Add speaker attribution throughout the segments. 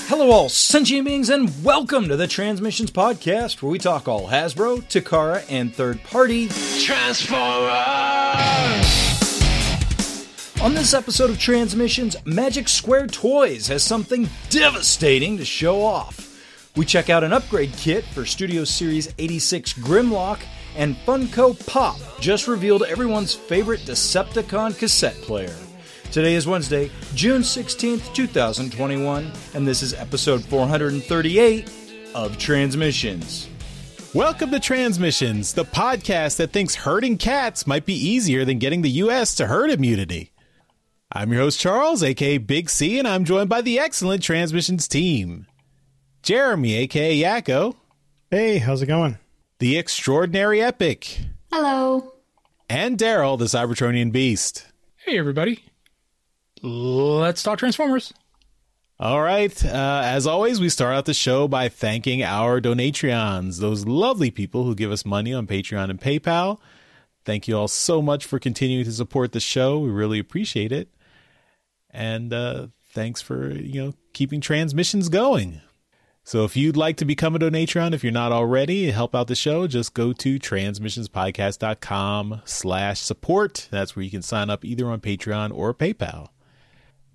Speaker 1: Hello all sentient beings and welcome to the Transmissions Podcast, where we talk all Hasbro, Takara, and third-party Transformers! On this episode of Transmissions, Magic Square Toys has something devastating to show off. We check out an upgrade kit for Studio Series 86 Grimlock, and Funko Pop just revealed everyone's favorite Decepticon cassette player. Today is Wednesday, June 16th, 2021, and this is episode 438 of Transmissions.
Speaker 2: Welcome to Transmissions, the podcast that thinks herding cats might be easier than getting the U.S. to herd immunity. I'm your host, Charles, a.k.a. Big C, and I'm joined by the excellent Transmissions team. Jeremy, a.k.a. Yakko.
Speaker 3: Hey, how's it going?
Speaker 2: The extraordinary Epic.
Speaker 4: Hello.
Speaker 2: And Daryl, the Cybertronian Beast.
Speaker 5: Hey, everybody. Let's talk Transformers.
Speaker 2: All right. As always, we start out the show by thanking our Donatreons, those lovely people who give us money on Patreon and PayPal. Thank you all so much for continuing to support the show. We really appreciate it. And thanks for, keeping Transmissions going. So if you'd like to become a Donatreon, if you're not already, and help out the show, just go to transmissionspodcast.com/support. That's where you can sign up either on Patreon or PayPal.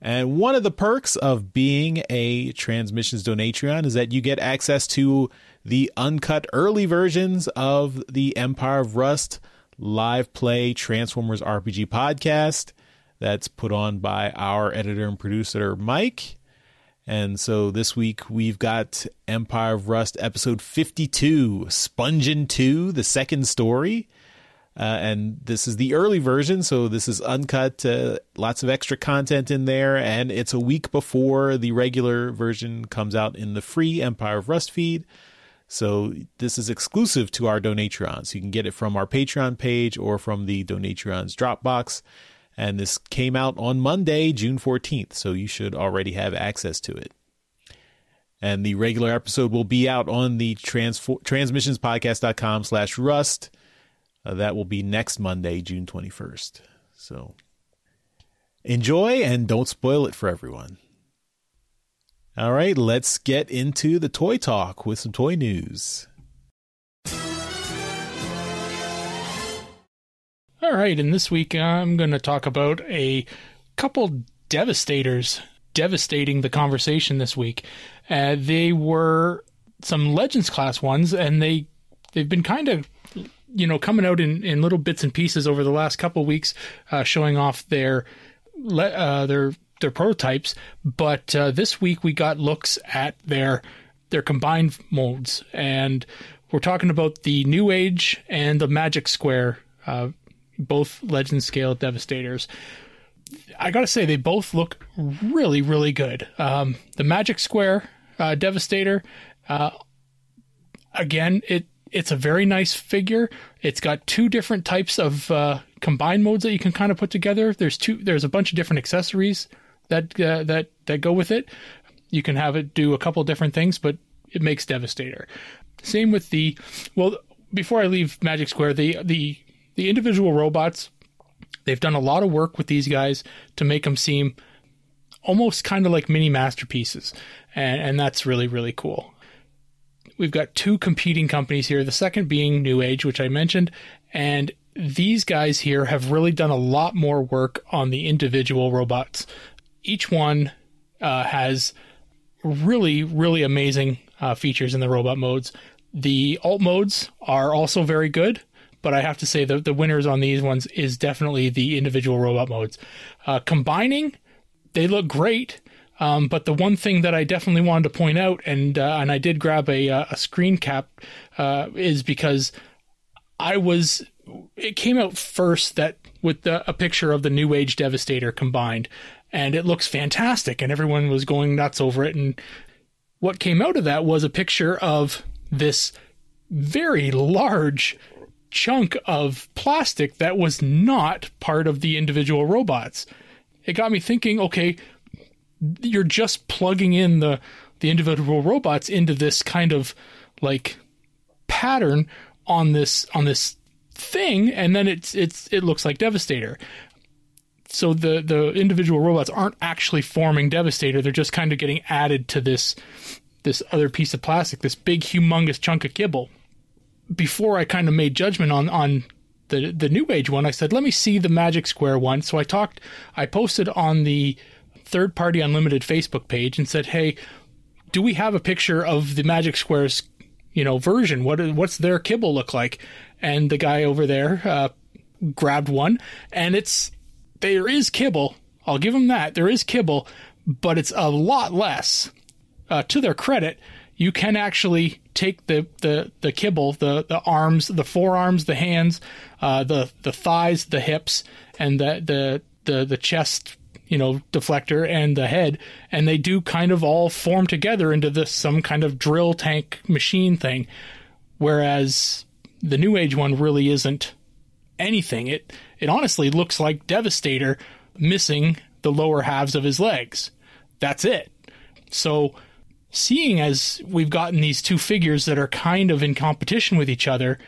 Speaker 2: And one of the perks of being a Transmissions Donatreon is that you get access to the uncut early versions of the Empire of Rust live play Transformers RPG podcast that's put on by our editor and producer, Mike. And so this week we've got Empire of Rust episode 52, Spongin 2, the second story. And this is the early version, so this is uncut, lots of extra content in there, and it's a week before the regular version comes out in the free Empire of Rust feed. So this is exclusive to our Donatrons. You can get it from our Patreon page or from the Donatrons Dropbox. And this came out on Monday, June 14th, so you should already have access to it. And the regular episode will be out on the transmissionspodcast.com/rust. That will be next Monday, June 21st. So enjoy and don't spoil it for everyone. All right, let's get into the toy talk with some toy news.
Speaker 5: All right, and this week I'm going to talk about a couple Devastators devastating the conversation this week. They were some Legends class ones, and they've been kind of coming out in little bits and pieces over the last couple weeks, showing off their prototypes. But this week we got looks at their combined molds, and we're talking about the NewAge and the Magic Square, both Legend scale Devastators. I gotta say, they both look really, really good. The Magic Square Devastator, again, it's a very nice figure. It's got two different types of combined modes that you can kind of put together. There's a bunch of different accessories that go with it. You can have it do a couple different things, but it makes Devastator. Same with before I leave Magic Square, the individual robots, they've done a lot of work with these guys to make them seem almost kind of like mini masterpieces. And that's really, really cool. We've got two competing companies here, the second being NewAge, which I mentioned, and these guys here have really done a lot more work on the individual robots. Each one has really, really amazing features in the robot modes. The alt modes are also very good, but I have to say the winners on these ones is definitely the individual robot modes. Combining, they look great. But the one thing that I definitely wanted to point out, and I did grab a screen cap, is because it came out first that with a picture of the NewAge Devastator combined, and it looks fantastic, and everyone was going nuts over it. And what came out of that was a picture of this very large chunk of plastic that was not part of the individual robots. It got me thinking, okay, you're just plugging in the individual robots into this kind of like pattern on this thing, and then it looks like Devastator. So the individual robots aren't actually forming Devastator. They're just kind of getting added to this other piece of plastic, this big, humongous chunk of Kibble. Before I kind of made judgment on the NewAge one, I said, let me see the Magic Square one. So I posted on the Third Party Unlimited Facebook page and said, hey, do we have a picture of the Magic Square's, version? What's their Kibble look like? And the guy over there grabbed one, and there is Kibble. I'll give them that. There is Kibble, but it's a lot less. To their credit, you can actually take the Kibble, the arms, the forearms, the hands, the thighs, the hips, and the chest, deflector and the head, and they do kind of all form together into some kind of drill tank machine thing. Whereas the NewAge one really isn't anything. It honestly looks like Devastator missing the lower halves of his legs. That's it. So seeing as we've gotten these two figures that are kind of in competition with each other,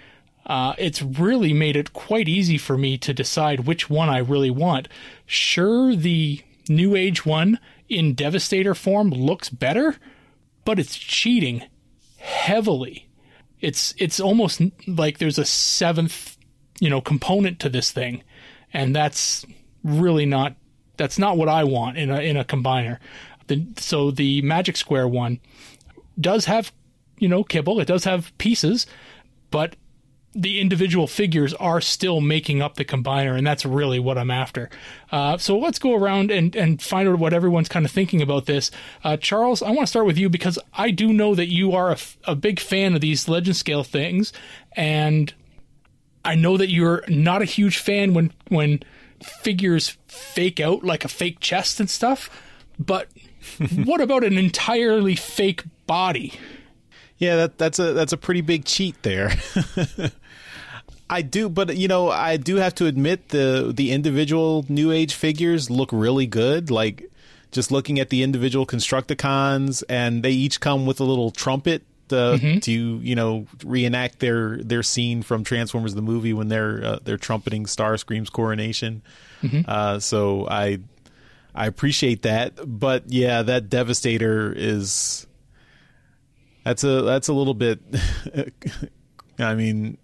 Speaker 5: it's really made it quite easy for me to decide which one I really want. Sure, the NewAge one in Devastator form looks better, but it's cheating heavily. It's almost like there's a seventh, component to this thing, and that's really not what I want in a combiner. So the Magic Square one does have, Kibble. It does have pieces, but the individual figures are still making up the combiner, and that's really what I'm after. So let's go around and find out what everyone's kind of thinking about this. Charles, I want to start with you because I do know that you are a big fan of these legend scale things, and I know that you're not a huge fan when figures fake out like a fake chest and stuff, but what about an entirely fake body?
Speaker 2: Yeah, that's a pretty big cheat there. I do, but I do have to admit the individual NewAge figures look really good. Like just looking at the individual Constructicons, and they each come with a little trumpet to reenact their scene from Transformers the movie when they're trumpeting Starscream's coronation. So I appreciate that, but yeah, that Devastator is that's a little bit. I mean,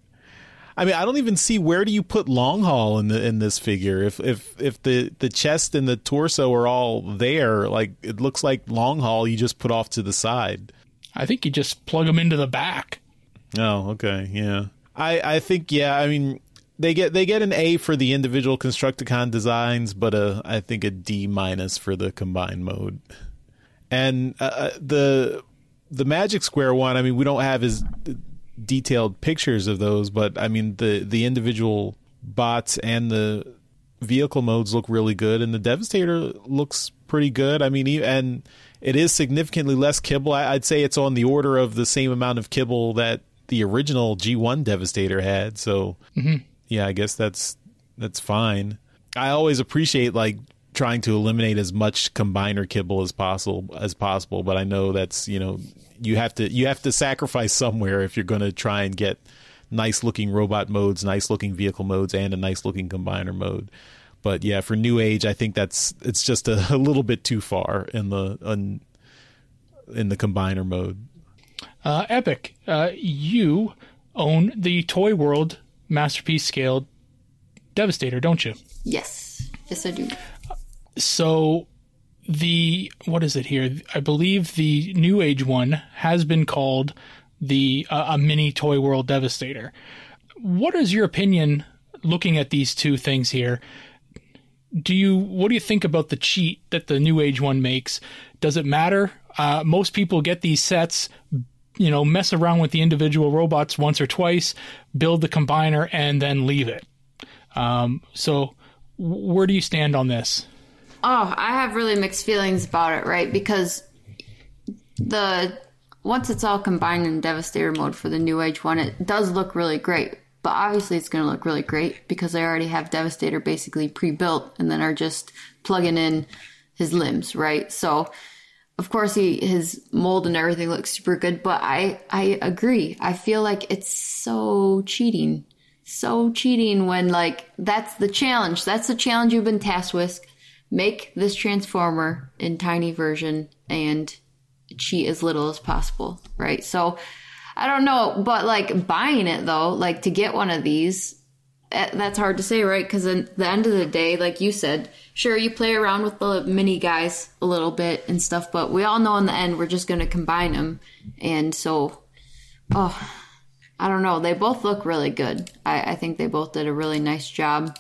Speaker 2: I don't even see where do you put long haul in this figure. If the chest and the torso are all there, like it looks like long haul you just put off to the side.
Speaker 5: I think you just plug them into the back.
Speaker 2: Oh, okay, yeah. I think I mean they get an A for the individual Constructicon designs, but I think a D- for the combined mode. And the Magic Square one, I mean, we don't have as detailed pictures of those, but I mean the individual bots and the vehicle modes look really good, and the Devastator looks pretty good. I mean, and it is significantly less Kibble. I'd say it's on the order of the same amount of Kibble that the original G1 Devastator had. So yeah, I guess that's fine. I always appreciate like trying to eliminate as much combiner Kibble as possible, but I know that's you have to sacrifice somewhere if you're going to try and get nice looking robot modes, nice looking vehicle modes, and a nice looking combiner mode. But yeah, for NewAge, I think it's just a little bit too far in the combiner mode.
Speaker 5: Epic, you own the Toy World Masterpiece Scaled Devastator, don't you?
Speaker 4: Yes, I do.
Speaker 5: So what is it here? I believe the NewAge one has been called a mini Toy World Devastator. What is your opinion looking at these two things here? What do you think about the cheat that the NewAge one makes? Does it matter? Most people get these sets, mess around with the individual robots once or twice, build the combiner, and then leave it. So where do you stand on this?
Speaker 4: Oh, I have really mixed feelings about it, right? Because once it's all combined in Devastator mode for the NewAge one, it does look really great. But obviously it's going to look really great because they already have Devastator basically pre-built and then are just plugging in his limbs, right? So, of course, his mold and everything looks super good, but I agree. I feel like it's so cheating. so cheating when, like, that's the challenge. That's the challenge you've been tasked with. Make this Transformer in tiny version and cheat as little as possible, right? So, I don't know, but, like, buying it, though, like, to get one of these, that's hard to say, right? Because at the end of the day, like you said, sure, you play around with the mini guys a little bit and stuff, but we all know in the end we're just going to combine them. And so, I don't know. They both look really good. I think they both did a really nice job.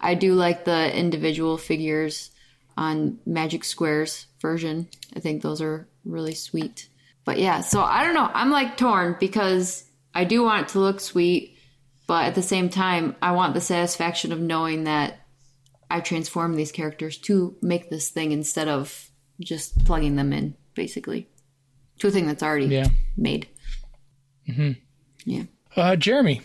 Speaker 4: I do like the individual figures on Magic Square's version. I think those are really sweet. But yeah, so I don't know. I'm like torn because I do want it to look sweet. But at the same time, I want the satisfaction of knowing that I transform these characters to make this thing instead of just plugging them in, basically, to a thing that's already made. Mm-hmm. Yeah.
Speaker 5: Jeremy,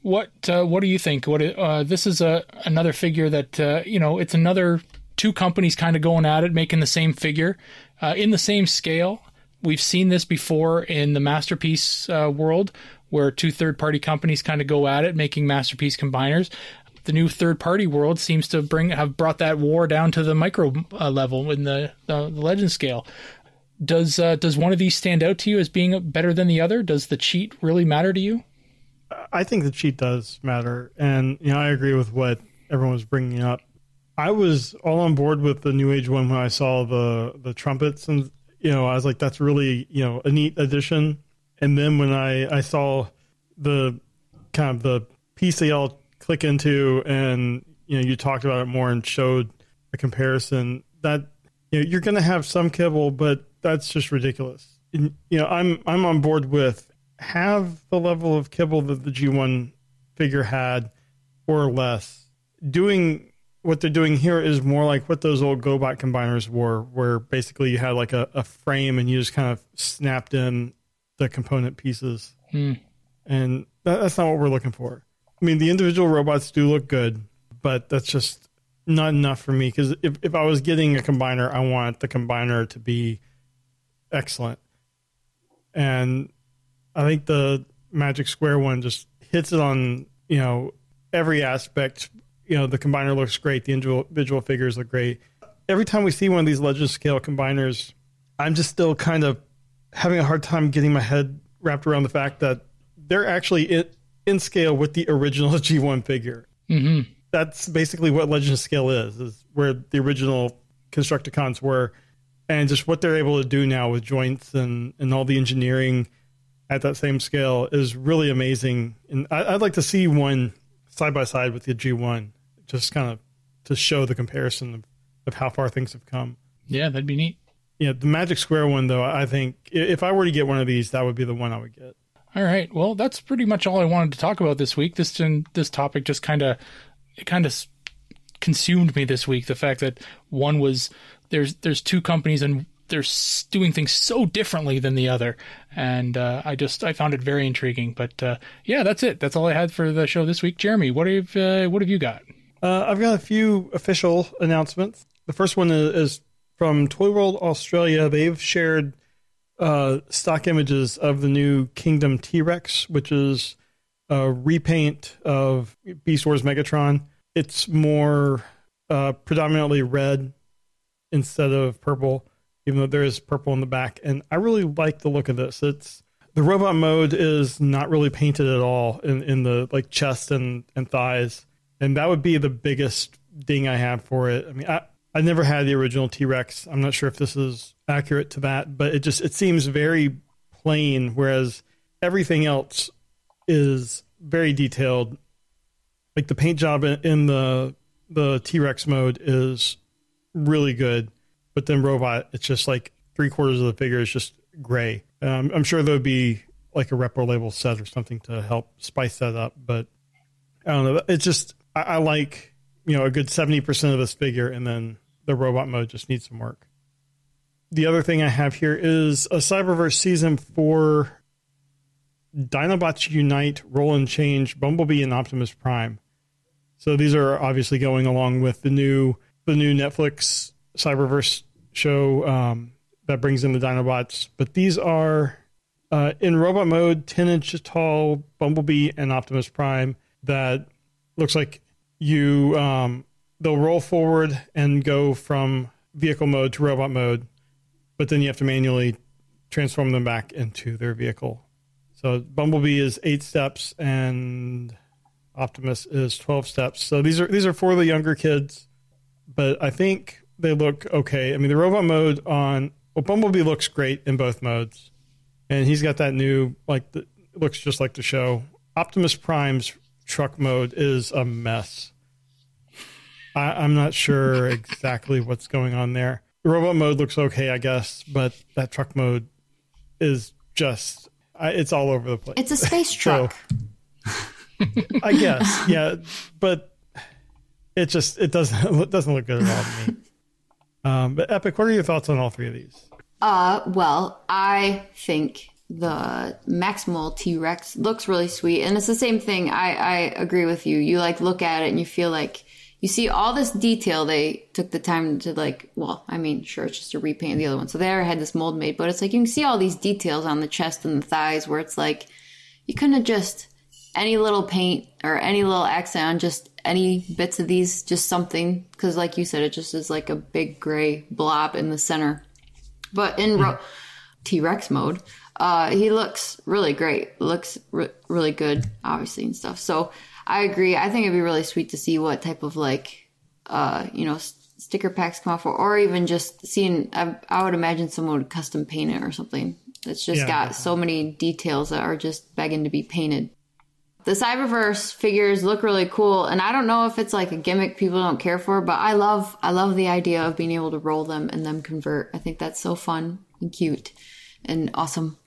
Speaker 5: what do you think? This is another figure that it's another two companies kind of going at it, making the same figure in the same scale. We've seen this before in the Masterpiece world, where two third-party companies kind of go at it, making Masterpiece combiners. The new third-party world seems to have brought that war down to the micro level in the legend scale. Does one of these stand out to you as being better than the other? Does the cheat really matter to you?
Speaker 3: I think the cheat does matter, and I agree with what everyone was bringing up. I was all on board with the NewAge one when I saw the trumpets, and I was like, that's really a neat addition. And then when I saw the kind of the piece they all click into, and you talked about it more and showed a comparison, that you're going to have some kibble, but that's just ridiculous. And, I'm on board with have the level of kibble that the G1 figure had, or less. Doing what they're doing here is more like what those old GoBot combiners were, where basically you had like a frame and you just kind of snapped in the component pieces. And that's not what we're looking for. I mean, the individual robots do look good, but that's just not enough for me, because if I was getting a combiner, I want the combiner to be excellent. And I think the Magic Square one just hits it on, every aspect. The combiner looks great. The individual figures look great. Every time we see one of these legend scale combiners, I'm just still kind of having a hard time getting my head wrapped around the fact that they're actually in scale with the original G1 figure. Mm-hmm. That's basically what legend scale is where the original Constructicons were, and just what they're able to do now with joints and all the engineering at that same scale is really amazing. And I'd like to see one side by side with the G1, just kind of to show the comparison of how far things have come.
Speaker 5: Yeah, that'd be neat.
Speaker 3: Yeah, the Magic Square one, though, I think if I were to get one of these, that would be the one I would get.
Speaker 5: All right. Well, that's pretty much all I wanted to talk about this week. This topic just kind of consumed me this week. The fact that one was there's two companies and they're doing things so differently than the other, and I found it very intriguing. But yeah, that's it. That's all I had for the show this week. Jeremy, what have you got?
Speaker 3: I've got a few official announcements. The first one is from Toy World Australia. They've shared stock images of the new Kingdom T-Rex, which is a repaint of Beast Wars Megatron. It's more predominantly red instead of purple, even though there is purple in the back. And I really like the look of this. The robot mode is not really painted at all in the chest and thighs. And that would be the biggest ding I have for it. I mean, I never had the original T-Rex. I'm not sure if this is accurate to that, but it seems very plain, whereas everything else is very detailed. Like the paint job in the T-Rex mode is really good, but then robot, it's just like 3/4 of the figure is just gray. I'm sure there would be like a repro label set or something to help spice that up, but I don't know. It's just I like a good 70% of this figure, and then the robot mode just needs some work. The other thing I have here is a Cyberverse Season 4 Dinobots Unite, Roll and Change, Bumblebee, and Optimus Prime. So these are obviously going along with the new Netflix Cyberverse show that brings in the Dinobots. But these are in robot mode, 10 inches tall Bumblebee and Optimus Prime, that looks like you they'll roll forward and go from vehicle mode to robot mode, but then you have to manually transform them back into their vehicle. So Bumblebee is 8 steps and Optimus is 12 steps. So these are for the younger kids, but I think they look okay. I mean, the robot mode Bumblebee looks great in both modes, and he's got that new, looks just like the show. Optimus Prime's truck mode is a mess. I'm not sure exactly what's going on there. The robot mode looks okay, I guess, but that truck mode is just, it's all over the place.
Speaker 4: It's a space truck.
Speaker 3: I guess, yeah, but it doesn't look good at all to me. But Epic, what are your thoughts on all 3 of these?
Speaker 4: Well, I think the Maximal T-Rex looks really sweet, and it's the same thing. I agree with you. You look at it and you feel like you see all this detail. They took the time to sure, it's just a repaint of the other one. So they already had this mold made, but it's like you can see all these details on the chest and the thighs where it's like you couldn't have just any little paint or any little accent on just any bits of these, just something, because like you said, it just is like a big gray blob in the center. But in T-Rex mode, he looks really great. Looks really good, obviously, and stuff. So I agree. I think it'd be really sweet to see what type of sticker packs come out for, or even just seeing. I would imagine someone would custom paint it or something. It's just got so many details that are just begging to be painted. The Cyberverse figures look really cool, and I don't know if it's like a gimmick people don't care for, but I love the idea of being able to roll them and them convert. I think that's so fun and cute and awesome.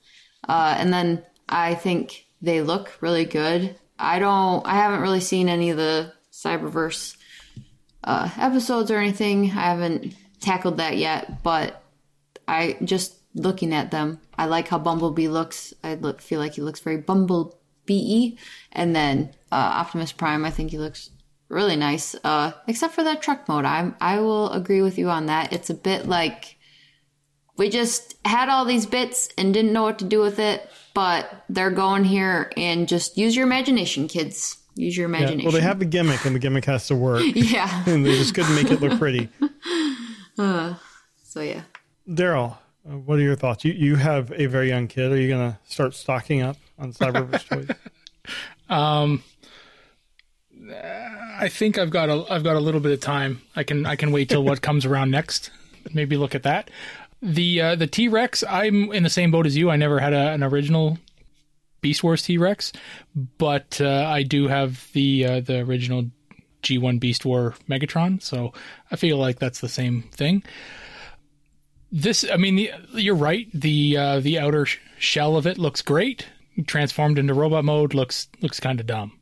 Speaker 4: And then I think they look really good. I haven't really seen any of the Cyberverse episodes or anything. I haven't tackled that yet, but I just looking at them, I like how Bumblebee looks. Feel like he looks very Bumblebee. And then Optimus Prime, I think he looks really nice, except for that truck mode. I will agree with you on that. It's a bit like we just had all these bits and didn't know what to do with it, but they're going here and just use your imagination, kids. Use your imagination.
Speaker 3: Yeah, well, they have the gimmick, and the gimmick has to work.
Speaker 4: Yeah.
Speaker 3: And they just couldn't make it look pretty.
Speaker 4: So, yeah.
Speaker 3: Daryl, what are your thoughts? You have a very young kid. Are you going to start stocking up on Cyberverse toys?
Speaker 5: I think I've got a little bit of time. I can wait till what comes around next. Maybe look at that. The T-Rex, I'm in the same boat as you. I never had an original Beast Wars T-Rex, but I do have the original G1 Beast War Megatron, so I feel like that's the same thing. You're right. The outer shell of it looks great. Transformed into robot mode looks kind of dumb.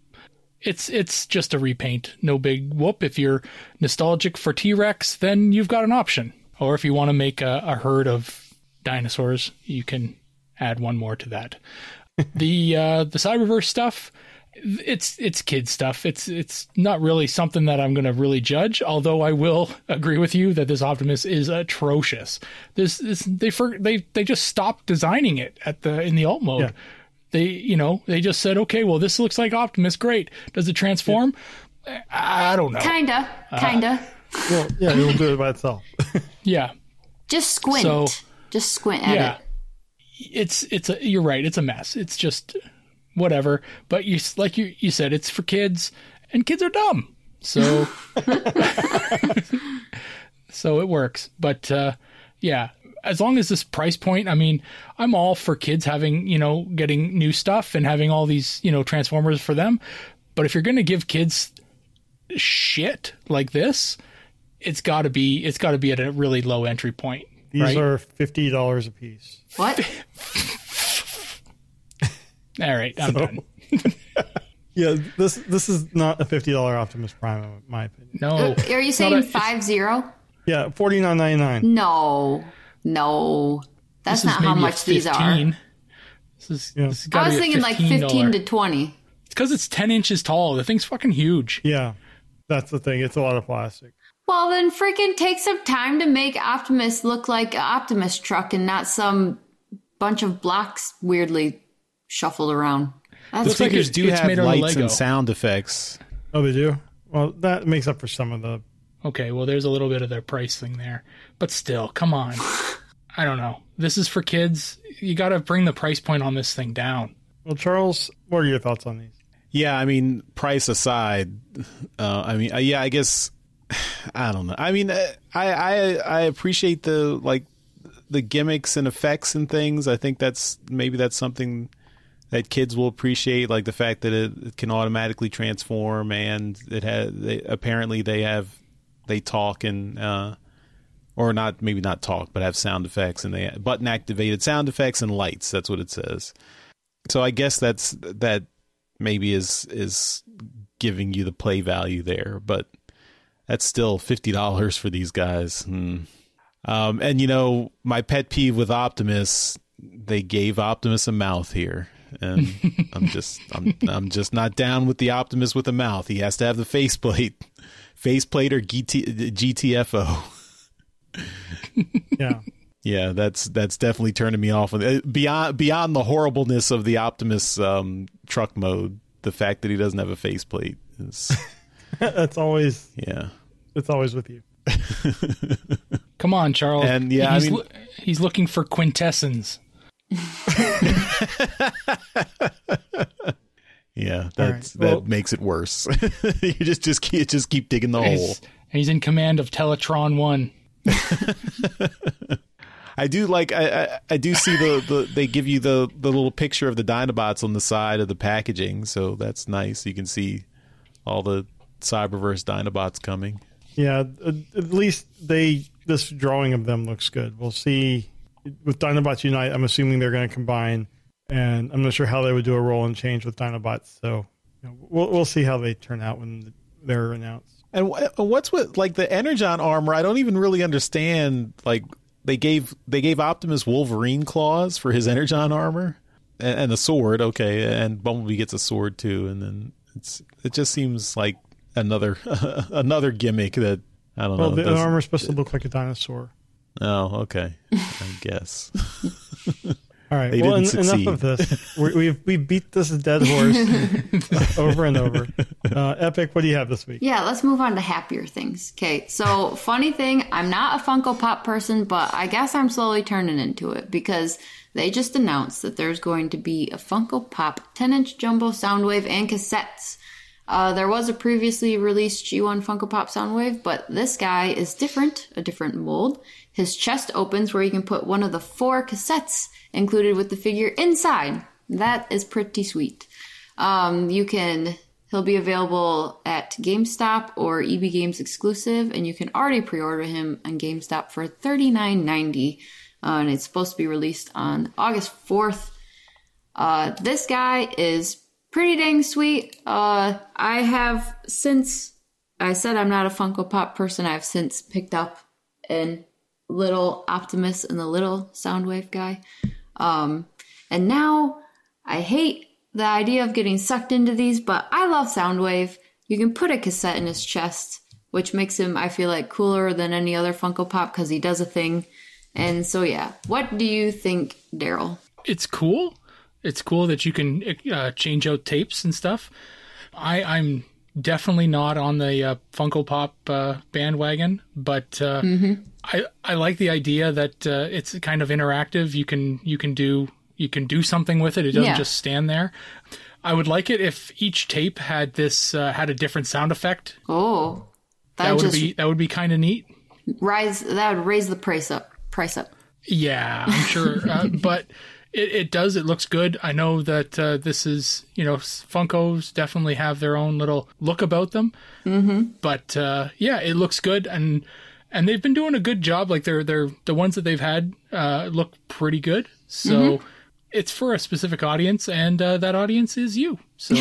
Speaker 5: It's just a repaint. No big whoop. If you're nostalgic for T-Rex, then you've got an option. Or if you want to make a herd of dinosaurs, you can add one more to that. The Cyberverse stuff, it's kid stuff. It's not really something that I'm going to really judge. Although I will agree with you that this Optimus is atrocious. They just stopped designing it in the alt mode. Yeah. They just said, okay, well, this looks like Optimus. Great. Does it transform? Yeah. I don't know.
Speaker 4: Kinda.
Speaker 3: Well, yeah, it'll do it by itself.
Speaker 5: Yeah.
Speaker 4: Just squint. Just squint at it.
Speaker 5: You're right. It's a mess. It's just whatever. But you said, it's for kids, and kids are dumb. So, so it works. But yeah, as long as this price point, I'm all for kids having, getting new stuff and having all these, Transformers for them. But if you're going to give kids shit like this, it's got to be at a really low entry point.
Speaker 3: These are $50 a piece.
Speaker 4: What?
Speaker 5: All right, I'm done.
Speaker 3: Yeah, this is not a $50 Optimus Prime, in my opinion.
Speaker 5: No.
Speaker 4: Are you saying 50?
Speaker 3: Yeah, $49.99.
Speaker 4: No. That's not how much these are.
Speaker 5: I
Speaker 4: was thinking like 15 to 20.
Speaker 5: It's because it's 10 inches tall. The thing's fucking huge.
Speaker 3: Yeah, that's the thing. It's a lot of plastic.
Speaker 4: Well, then freaking take some time to make Optimus look like an Optimus truck and not some bunch of blocks weirdly shuffled around.
Speaker 2: The
Speaker 5: looks like
Speaker 2: figures do
Speaker 5: it's
Speaker 2: have
Speaker 5: made out of
Speaker 2: lights
Speaker 5: Lego.
Speaker 2: and sound effects.
Speaker 3: Oh, they do? Well, that makes up for some of the...
Speaker 5: Okay, well, there's a little bit of their price thing there. But still, come on. I don't know. This is for kids. You got to bring the price point on this thing down.
Speaker 3: Well, Charles, what are your thoughts on these?
Speaker 2: Yeah, I mean, price aside, I guess, I don't know. I mean, I appreciate the gimmicks and effects and things. I think that's something that kids will appreciate, like the fact that it can automatically transform, and they talk and or not talk, but have sound effects, and they button activated sound effects and lights. That's what it says. So I guess that maybe is giving you the play value there, but that's still $50 for these guys. And my pet peeve with Optimus, they gave Optimus a mouth here. And I'm just not down with the Optimus with a mouth. He has to have the faceplate or GTFO. Yeah, that's definitely turning me off. Beyond the horribleness of the Optimus truck mode, the fact that he doesn't have a faceplate is
Speaker 3: that's always it's always with you.
Speaker 5: Come on, Charles.
Speaker 2: And
Speaker 5: he's looking for quintessence.
Speaker 2: Yeah, that makes it worse. You just keep digging the hole.
Speaker 5: He's in command of Teletron 1.
Speaker 2: I do I do see they give you the little picture of the Dinobots on the side of the packaging, so that's nice. You can see all the Cyberverse Dinobots coming.
Speaker 3: Yeah, at least this drawing of them looks good. We'll see with Dinobots Unite. I'm assuming they're going to combine, and I'm not sure how they would do a roll and change with Dinobots. So we'll see how they turn out when they're announced.
Speaker 2: And what's with the Energon armor? I don't even really understand. They gave Optimus Wolverine claws for his Energon armor and a sword. Okay, and Bumblebee gets a sword too. And then it just seems like another gimmick that I don't know.
Speaker 3: Well, the armor's supposed to look like a dinosaur.
Speaker 2: Oh, okay. I guess.
Speaker 3: All right. Well, enough of this. We beat this dead horse over and over. Epic, what do you have this week?
Speaker 4: Yeah, let's move on to happier things. Okay, so funny thing, I'm not a Funko Pop person, but I guess I'm slowly turning into it because they just announced that there's going to be a Funko Pop 10-inch jumbo Soundwave and cassettes. There was a previously released G1 Funko Pop Soundwave, but this guy is different, a different mold. His chest opens where you can put one of the 4 cassettes included with the figure inside. That is pretty sweet. He'll be available at GameStop or EB Games exclusive, and you can already pre-order him on GameStop for $39.90. And it's supposed to be released on August 4th. This guy is pretty dang sweet. I have since I said I'm not a Funko Pop person, I've since picked up an little Optimus and the little Soundwave guy. And now I hate the idea of getting sucked into these, but I love Soundwave. You can put a cassette in his chest, which makes him, I feel like, cooler than any other Funko Pop because he does a thing. And so, yeah. What do you think, Daryl?
Speaker 5: It's cool. It's cool that you can change out tapes and stuff. I'm definitely not on the Funko Pop bandwagon, but I like the idea that it's kind of interactive. You can do something with it. It doesn't just stand there. I would like it if each tape had had a different sound effect.
Speaker 4: Oh,
Speaker 5: that would be kind of neat.
Speaker 4: That would raise the price up.
Speaker 5: Yeah, I'm sure, but. It does. It looks good. I know that this is, Funkos definitely have their own little look about them. Mm-hmm. But it looks good, and they've been doing a good job. Like they're the ones that they've had look pretty good. So it's for a specific audience, and that audience is you. So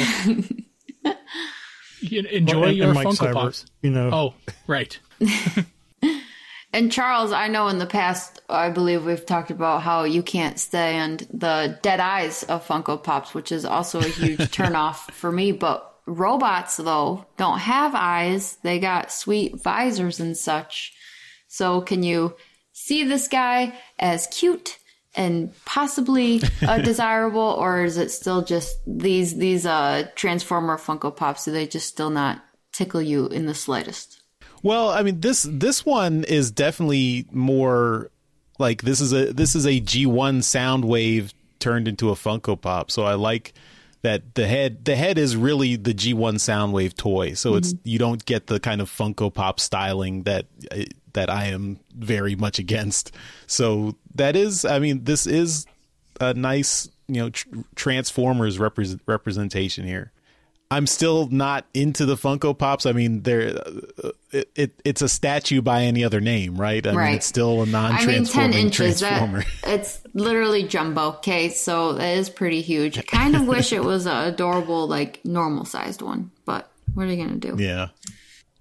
Speaker 5: you enjoy your Funko Pops. Oh, right.
Speaker 4: And Charles, I know in the past, I believe we've talked about how you can't stand the dead eyes of Funko Pops, which is also a huge turnoff for me. But robots, though, don't have eyes. They got sweet visors and such. So can you see this guy as cute and possibly desirable, or is it still just these Transformer Funko Pops? Do they just still not tickle you in the slightest?
Speaker 2: Well, I mean, this one is definitely more like this is a G1 Soundwave turned into a Funko Pop. So I like that the head is really the G1 Soundwave toy. So it's you don't get the kind of Funko Pop styling that I am very much against. So that is, I mean, this is a nice, Transformers representation here. I'm still not into the Funko Pops. I mean, it's a statue by any other name, right? I mean, it's still a non-transforming
Speaker 4: 10 inches,
Speaker 2: Transformer.
Speaker 4: It's literally jumbo. Okay, so that is pretty huge. I kind of wish it was an adorable, like, normal-sized one, but what are you going to do?
Speaker 2: Yeah.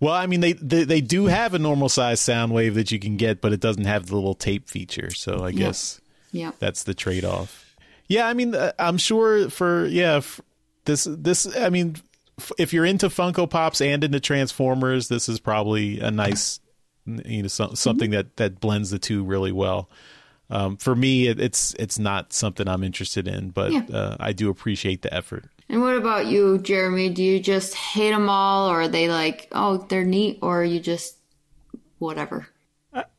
Speaker 2: Well, I mean, they do have a normal-sized Soundwave that you can get, but it doesn't have the little tape feature, so I guess that's the trade-off. Yeah, I mean, I'm sure this, I mean, if you're into Funko Pops and into Transformers, this is probably a nice, something that blends the two really well. For me, it's not something I'm interested in, but I do appreciate the effort.
Speaker 4: And what about you, Jeremy? Do you just hate them all, or are they like, oh, they're neat, or are you just whatever?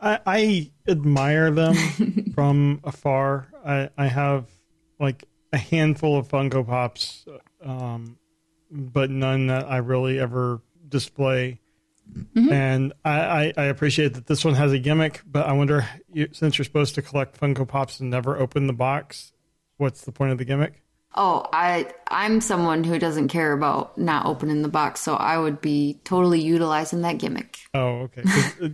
Speaker 3: I admire them from afar. I have like a handful of Funko Pops, but none that I really ever display. And I appreciate that this one has a gimmick, but I wonder, since you're supposed to collect Funko Pops and never open the box, what's the point of the gimmick?
Speaker 4: Oh, I'm someone who doesn't care about not opening the box, so I would be totally utilizing that gimmick.
Speaker 3: Oh, okay.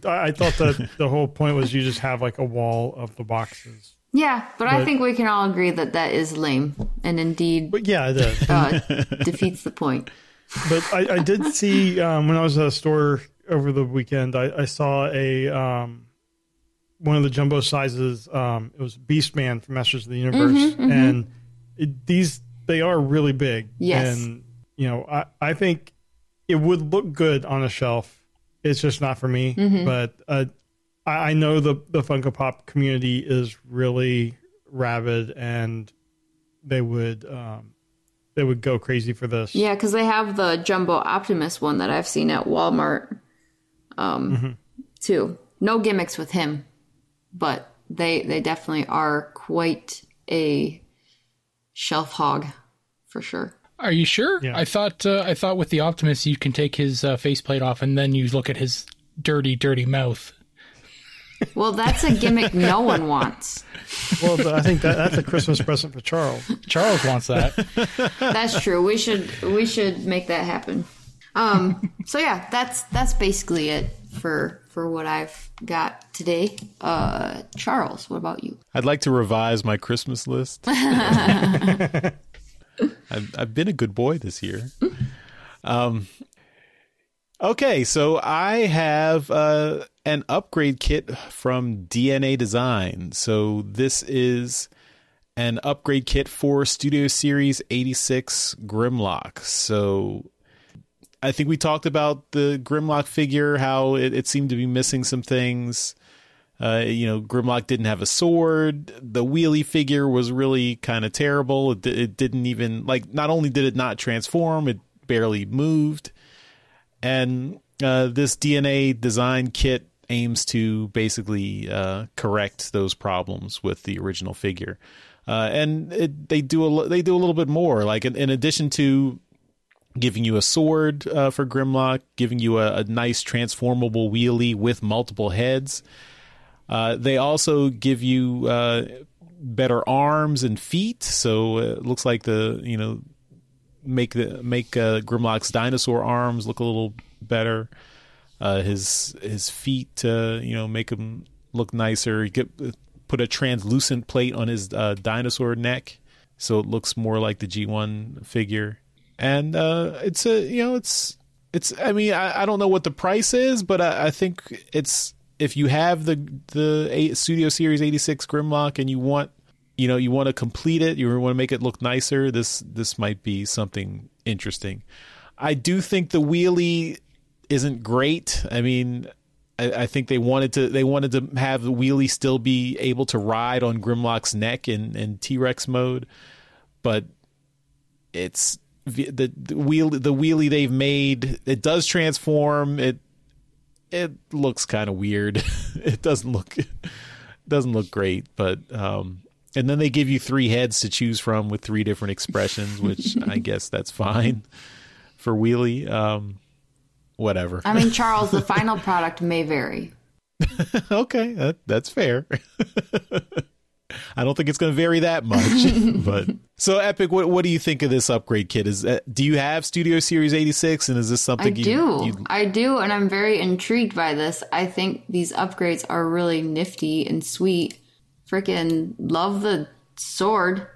Speaker 3: I thought that the whole point was you just have like a wall of the boxes.
Speaker 4: Yeah, but I think we can all agree that is lame, and indeed,
Speaker 3: but yeah, it is.
Speaker 4: Defeats the point.
Speaker 3: But I did see when I was at a store over the weekend, I saw a one of the jumbo sizes. It was Beastman from Masters of the Universe, and they are really big.
Speaker 4: Yes,
Speaker 3: and I think it would look good on a shelf. It's just not for me. But I know the Funko Pop community is really rabid, and they would go crazy for this. Yeah,
Speaker 4: because they have the Jumbo Optimus one that I've seen at Walmart, too. No gimmicks with him, but they definitely are quite a shelf hog, for sure.
Speaker 5: Are you sure?
Speaker 3: Yeah.
Speaker 5: I thought with the Optimus you can take his faceplate off and then you look at his dirty mouth.
Speaker 4: Well, that's a gimmick no one wants.
Speaker 3: Well, I think that's a Christmas present for Charles.
Speaker 5: Charles wants that.
Speaker 4: That's true. We should make that happen. So yeah, that's basically it for what I've got today. Charles, what about you?
Speaker 2: I'd like to revise my Christmas list. I've been a good boy this year. Okay, so I have an upgrade kit from DNA Design. So this is an upgrade kit for Studio Series 86 Grimlock. So I think we talked about the Grimlock figure, how it seemed to be missing some things. Grimlock didn't have a sword. The wheelie figure was really kind of terrible. It didn't even, not only did it not transform, it barely moved. And this DNA Design kit aims to basically correct those problems with the original figure. And they do a little bit more. Like in addition to giving you a sword for Grimlock, giving you a nice transformable wheelie with multiple heads, they also give you better arms and feet. So it looks like make Grimlock's dinosaur arms look a little better. His feet, make him look nicer. You put a translucent plate on his dinosaur neck, so it looks more like the G1 figure. And it's I mean, I don't know what the price is, but I think it's, if you have the Studio Series 86 Grimlock and you want to complete it, you want to make it look nicer, this might be something interesting. I do think the wheelie isn't great. I mean, I think they wanted to have the wheelie still be able to ride on Grimlock's neck in T-Rex mode, but it's the wheelie they've made. It does transform. It looks kind of weird. It doesn't look great, but and then they give you 3 heads to choose from with 3 different expressions, which I guess that's fine for wheelie. Whatever.
Speaker 4: I mean, Charles, the final product may vary.
Speaker 2: Okay, that's fair. I don't think it's going to vary that much. But so, Epic, what do you think of this upgrade kit? Do you have Studio Series 86, and is this something
Speaker 4: I do, and I'm very intrigued by this. I think these upgrades are really nifty and sweet. Freaking love the sword,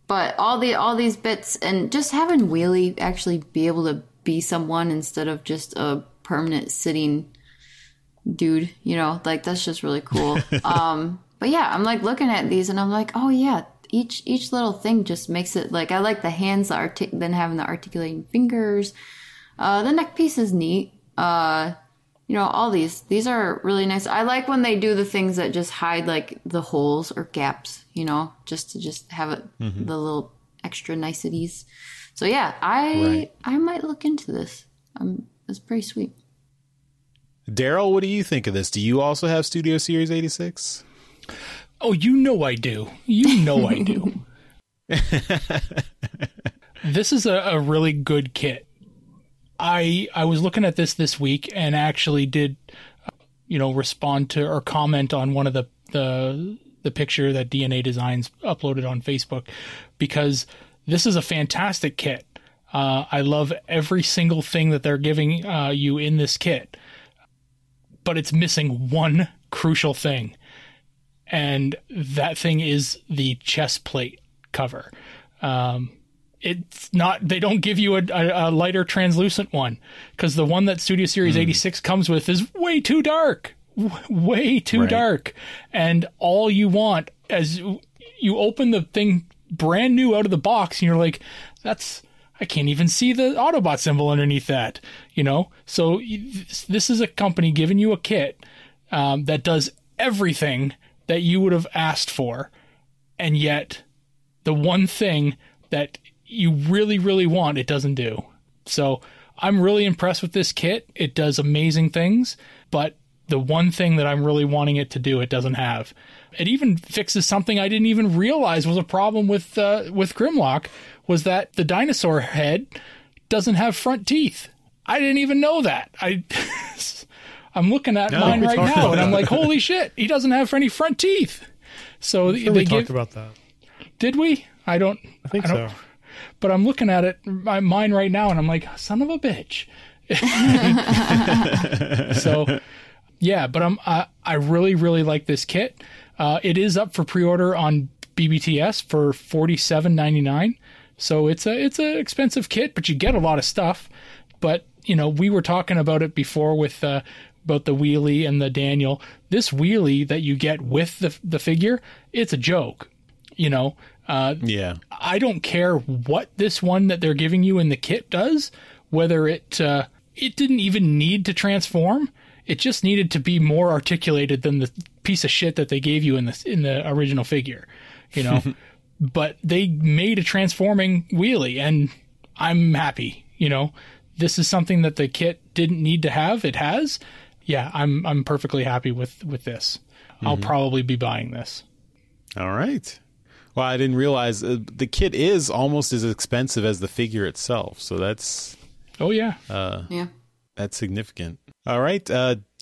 Speaker 4: but all these bits, and just having Wheelie actually be able to be someone instead of just a permanent sitting dude, like that's just really cool. But yeah, I'm like looking at these and I'm like, oh yeah, each little thing just makes it like, I like the hands then having the articulating fingers. The neck piece is neat. All these are really nice. I like when they do the things that just hide like the holes or gaps, just to have it, the little extra niceties. So yeah, I might look into this. It's pretty sweet.
Speaker 2: Daryl, what do you think of this? Do you also have Studio Series 86?
Speaker 5: Oh, I do. I do. This is a really good kit. I was looking at this week and actually did, respond to or comment on one of the picture that DNA Designs uploaded on Facebook, because this is a fantastic kit. I love every single thing that they're giving you in this kit, but it's missing one crucial thing, and that thing is the chest plate cover. It's not, they don't give you a lighter translucent one, because the one that Studio Series 86 comes with is way too dark. Way too dark. And all you want, as you open the thing brand new out of the box, and you're like, I can't even see the Autobot symbol underneath that, So this is a company giving you a kit that does everything that you would have asked for, and yet the one thing that you really, really want, it doesn't do. So I'm really impressed with this kit. It does amazing things, but the one thing that I'm really wanting it to do, it doesn't have. It even fixes something I didn't even realize was a problem with Grimlock, was that the dinosaur head doesn't have front teeth. I didn't even know that. I'm looking at mine right now, and I'm like, holy shit, he doesn't have any front teeth. So
Speaker 3: we talked about that.
Speaker 5: Did we? I think so. But I'm looking at mine right now, and I'm like, son of a bitch. So, yeah, but I really, really like this kit. It is up for pre-order on BBTS for $47.99. So it's a expensive kit, but you get a lot of stuff. But we were talking about it before with about the wheelie and the Daniel. This wheelie that you get with the figure, it's a joke. Yeah. I don't care what this one that they're giving you in the kit does, whether it didn't even need to transform. It just needed to be more articulated than the piece of shit that they gave you in the original figure, But they made a transforming wheelie, and I'm happy. This is something that the kit didn't need to have. It has. Yeah, I'm perfectly happy with this. I'll probably be buying this.
Speaker 2: All right. Well, I didn't realize the kit is almost as expensive as the figure itself. So that's...
Speaker 5: Oh, yeah.
Speaker 4: Yeah.
Speaker 2: That's significant. All right.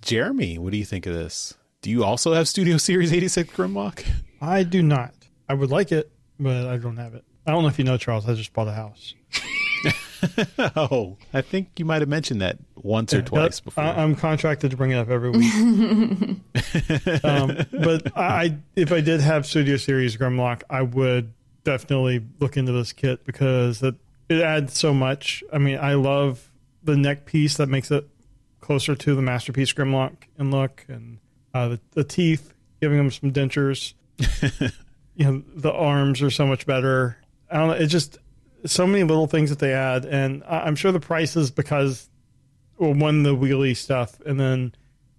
Speaker 2: Jeremy, what do you think of this? Do you also have Studio Series 86 Grimlock?
Speaker 3: I do not. I would like it, but I don't have it. I don't know if you know, Charles, I just bought a house.
Speaker 2: Oh, I think you might have mentioned that once or twice before.
Speaker 3: I'm contracted to bring it up every week. But if I did have Studio Series Grimlock, I would definitely look into this kit, because it adds so much. I mean, I love the neck piece that makes it closer to the Masterpiece Grimlock in look, and the teeth, giving them some dentures. The arms are so much better. I don't know. It's just so many little things that they add, and I'm sure the price is because, well, one, the wheelie stuff, and then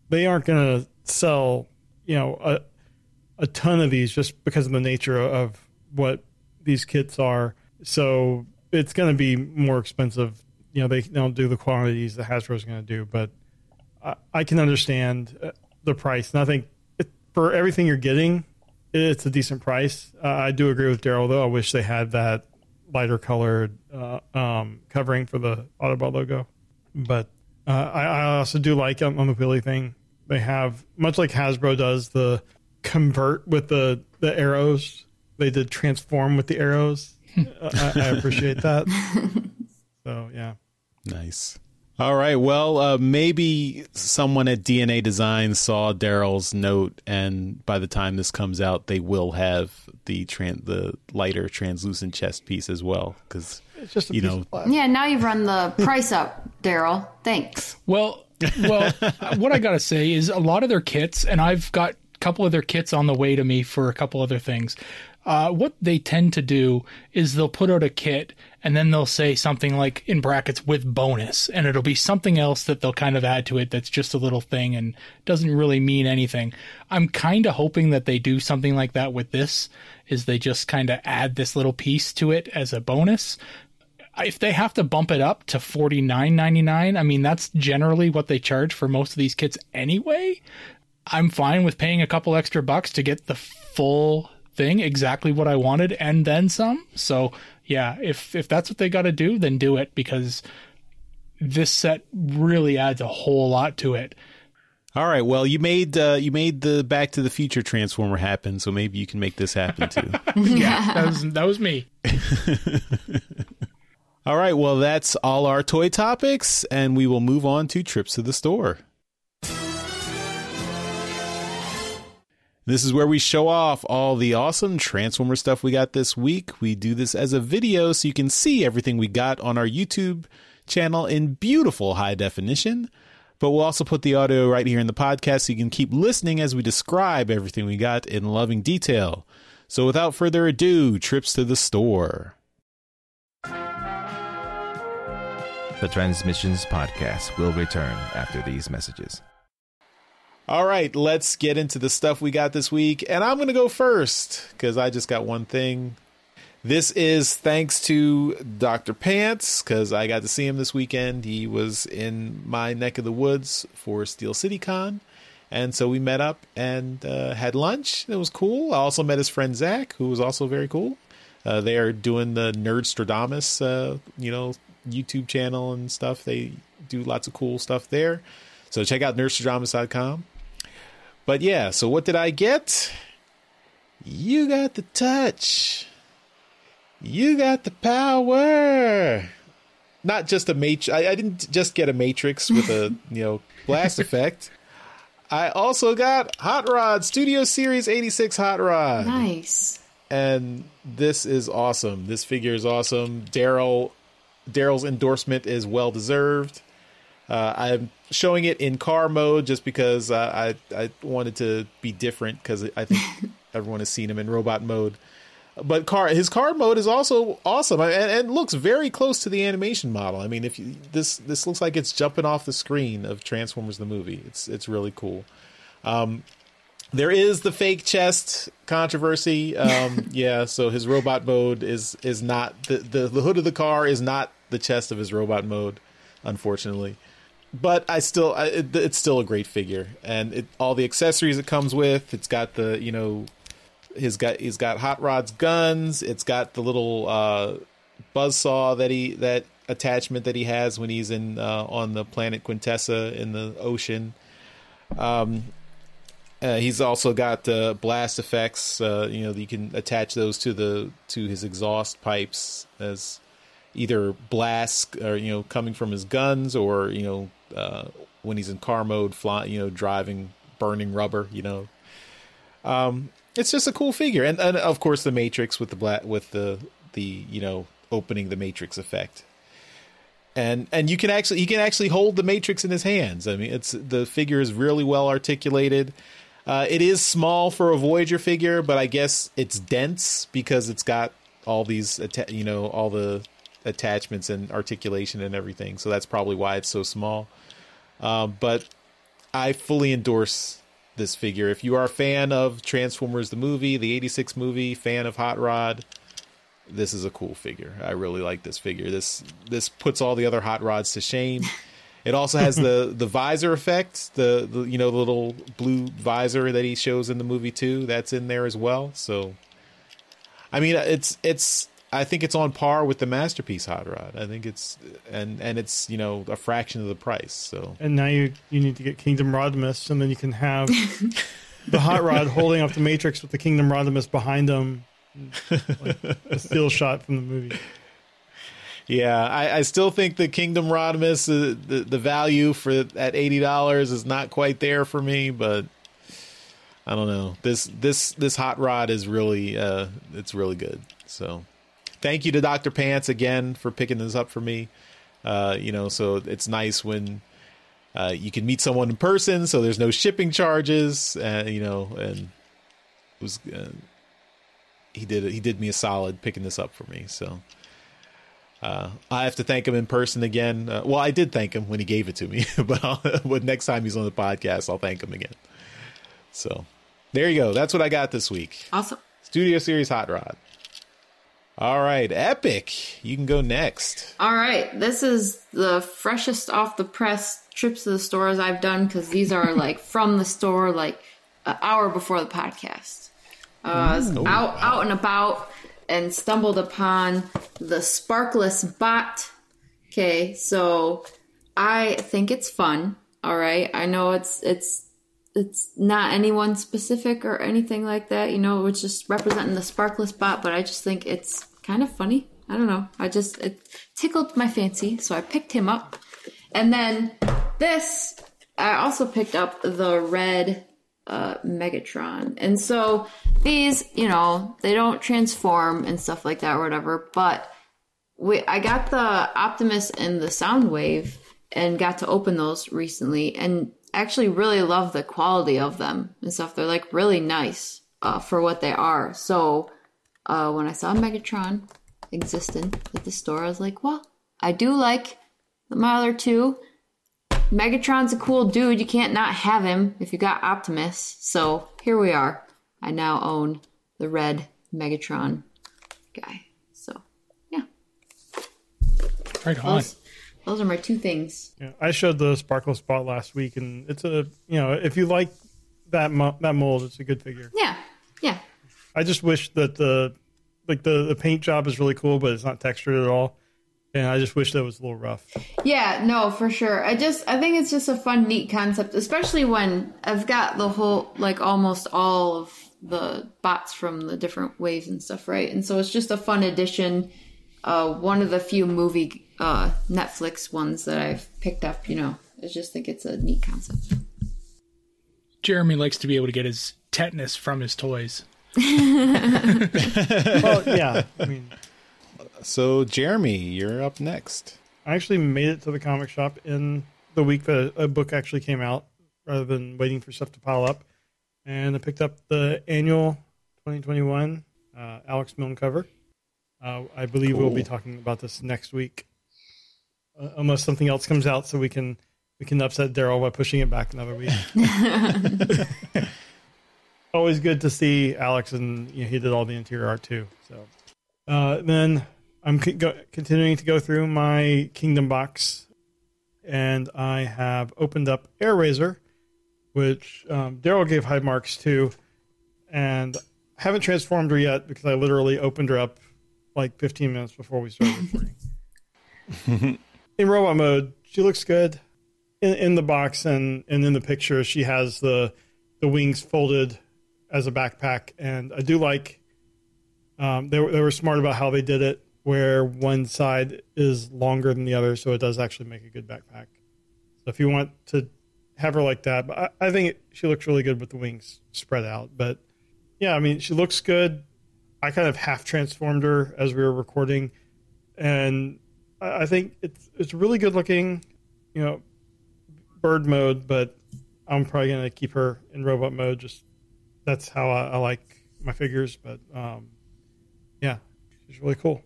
Speaker 3: they aren't going to sell, a ton of these just because of the nature of what these kits are. So it's going to be more expensive. They don't do the quantities that Hasbro's going to do, but I can understand the price. And I think for everything you're getting, it's a decent price. I do agree with Daryl, though. I wish they had that lighter colored covering for the Autobot logo. But I also do like on the wheelie thing, they have, much like Hasbro does, the convert with the arrows. They did transform with the arrows. I appreciate that. So, yeah.
Speaker 2: Nice. All right. Well, maybe someone at DNA Design saw Daryl's note, and by the time this comes out, they will have the lighter translucent chest piece as well. Because
Speaker 3: it's just a piece of plastic.
Speaker 4: Yeah, now you've run the price up, Daryl. Thanks.
Speaker 5: Well, what I got to say is a lot of their kits, and I've got a couple of their kits on the way to me for a couple other things. What they tend to do is they'll put out a kit and then they'll say something like, in brackets, with bonus, and it'll be something else that they'll kind of add to it that's just a little thing and doesn't really mean anything. I'm kind of hoping that they do something like that with this, is they just kind of add this little piece to it as a bonus. If they have to bump it up to $49.99, I mean, that's generally what they charge for most of these kits anyway. I'm fine with paying a couple extra bucks to get the full thing, exactly what I wanted, and then some. So yeah, if that's what they got to do, then do it, because this set really adds a whole lot to it.
Speaker 2: All right. Well, you made the Back to the Future Transformer happen, so maybe you can make this happen too.
Speaker 5: Yeah, that was me.
Speaker 2: All right. Well, that's all our toy topics, and we will move on to trips to the store. This is where we show off all the awesome Transformer stuff we got this week. We do this as a video so you can see everything we got on our YouTube channel in beautiful high definition. But we'll also put the audio right here in the podcast so you can keep listening as we describe everything we got in loving detail. So without further ado, trips to the store.
Speaker 6: The Transmissions Podcast will return after these messages.
Speaker 2: All right, let's get into the stuff we got this week. And I'm going to go first because I just got one thing. This is thanks to Dr. Pants, because I got to see him this weekend. He was in my neck of the woods for Steel City Con. And so we met up and had lunch. It was cool. I also met his friend Zach, who was also very cool. They are doing the Nerdstradamus, YouTube channel and stuff. They do lots of cool stuff there. So check out nerdstradamus.com. But yeah, so what did I get? You got the touch. You got the power. Not just a matrix. I didn't just get a matrix with a blast effect. I also got Hot Rod, Studio Series 86 Hot Rod.
Speaker 4: Nice.
Speaker 2: And this is awesome. This figure is awesome. Daryl's endorsement is well deserved. I'm showing it in car mode just because I wanted to be different, because I think everyone has seen him in robot mode. But his car mode is also awesome and looks very close to the animation model. I mean, this looks like it's jumping off the screen of Transformers the movie. It's really cool. There is the fake chest controversy. Yeah, so his robot mode is not the hood of the car is not the chest of his robot mode, unfortunately. But it's still a great figure, and all the accessories it comes with. It's got he's got Hot Rod's guns. It's got the little buzzsaw that attachment that he has when he's on the planet Quintessa in the ocean. He's also got blast effects. You can attach those to his exhaust pipes as either blasts or coming from his guns, or when he's in car mode, driving burning rubber. It's just a cool figure, and of course the Matrix with the opening the Matrix effect, and he can actually hold the Matrix in his hands. I mean, the figure is really well articulated. It is small for a Voyager figure, but I guess it's dense because it's got all these all the attachments and articulation and everything. So that's probably why it's so small. But I fully endorse this figure. If you are a fan of Transformers the movie, the 86 movie, fan of Hot Rod, this is a cool figure. I really like this figure. This puts all the other Hot Rods to shame. It also has the visor effect, the little blue visor that he shows in the movie too. That's in there as well. So, I mean, I think it's on par with the Masterpiece Hot Rod. I think it's it's a fraction of the price. So, and
Speaker 3: now you need to get Kingdom Rodimus, and then you can have the Hot Rod holding up the Matrix with the Kingdom Rodimus behind him, like a still shot from the movie.
Speaker 2: Yeah, I still think the Kingdom Rodimus, the value for at $80 is not quite there for me, but I don't know. This Hot Rod is really it's really good. So thank you to Dr. Pants again for picking this up for me. So it's nice when you can meet someone in person, so there's no shipping charges, and it was he did me a solid picking this up for me. So. I have to thank him in person again. Well, I did thank him when he gave it to me, but next time he's on the podcast, I'll thank him again. So there you go. That's what I got this week.
Speaker 4: Awesome.
Speaker 2: Studio Series Hot Rod. All right, Epic, you can go next.
Speaker 4: All right, this is the freshest off the press trips to the stores I've done, because these are like from the store, like an hour before the podcast. I was out and about and stumbled upon the Sparkless Bot. Okay, so I think it's fun. All right, I know it's not anyone specific or anything like that. It's just representing the Sparkless Bot, but I just think it's kind of funny. I don't know. It tickled my fancy, so I picked him up. And then this, I also picked up the red Megatron. And so these, they don't transform and stuff like that or whatever, but I got the Optimus and the Soundwave and got to open those recently and actually really love the quality of them and stuff. They're like really nice for what they are. So when I saw Megatron existent at the store, I was like, well, I do like my other two. Megatron's a cool dude. You can't not have him if you got Optimus. So here we are. I now own the red Megatron guy. So, yeah.
Speaker 5: Right on.
Speaker 4: Those are my two things.
Speaker 3: Yeah, I showed the Sparkle Spot last week, and it's if you like that mold, it's a good figure.
Speaker 4: Yeah.
Speaker 3: I just wish that the paint job is really cool, but it's not textured at all. And I just wish that was a little rough.
Speaker 4: Yeah, no, for sure. I think it's just a fun, neat concept, especially when I've got the whole, like almost all of the bots from the different waves and stuff, right? And so it's just a fun addition. One of the few movie Netflix ones that I've picked up, I just think it's a neat concept.
Speaker 5: Jeremy likes to be able to get his tetanus from his toys.
Speaker 3: Well, yeah, I mean...
Speaker 2: So, Jeremy, you're up next.
Speaker 3: I actually made it to the comic shop in the week that a book actually came out, rather than waiting for stuff to pile up. And I picked up the annual 2021 Alex Milne cover. I believe we'll be talking about this next week, unless something else comes out, so we can upset Daryl by pushing it back another week. Always good to see Alex, and he did all the interior art too. So then I'm continuing to go through my Kingdom box, and I have opened up Air Razor, which Daryl gave high marks to, and I haven't transformed her yet because I literally opened her up like 15 minutes before we started recording. In robot mode, she looks good. In the box and in the picture, she has the wings folded as a backpack, and I do like they were smart about how they did it, where one side is longer than the other, so it does actually make a good backpack. So if you want to have her like that, but I think she looks really good with the wings spread out. But yeah, I mean, she looks good. I kind of half transformed her as we were recording, and I think it's really good looking, bird mode, but I'm probably going to keep her in robot mode. Just that's how I like my figures. But yeah, she's really cool.